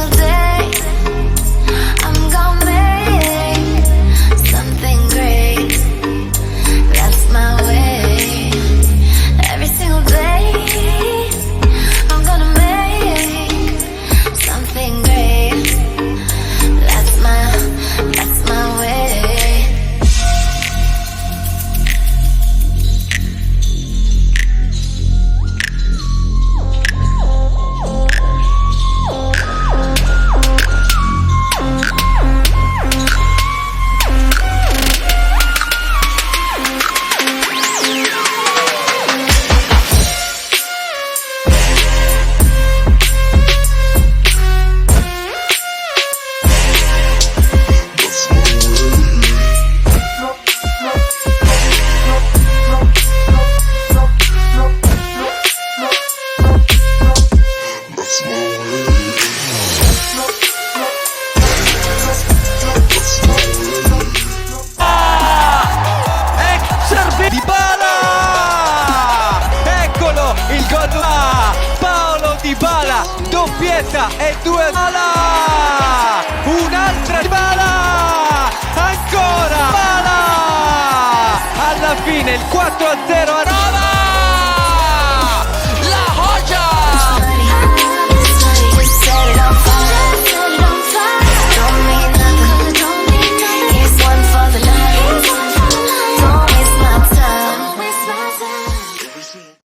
single day I'm gonna make something great. That's my way. Every single day I'm gonna make something great. That's my way. Dybala! Eccolo il gol da Paolo Dybala, doppietta e 2 Dybala! Un'altra Dybala! Ancora Dybala! Alla fine il 4-0 a Roma!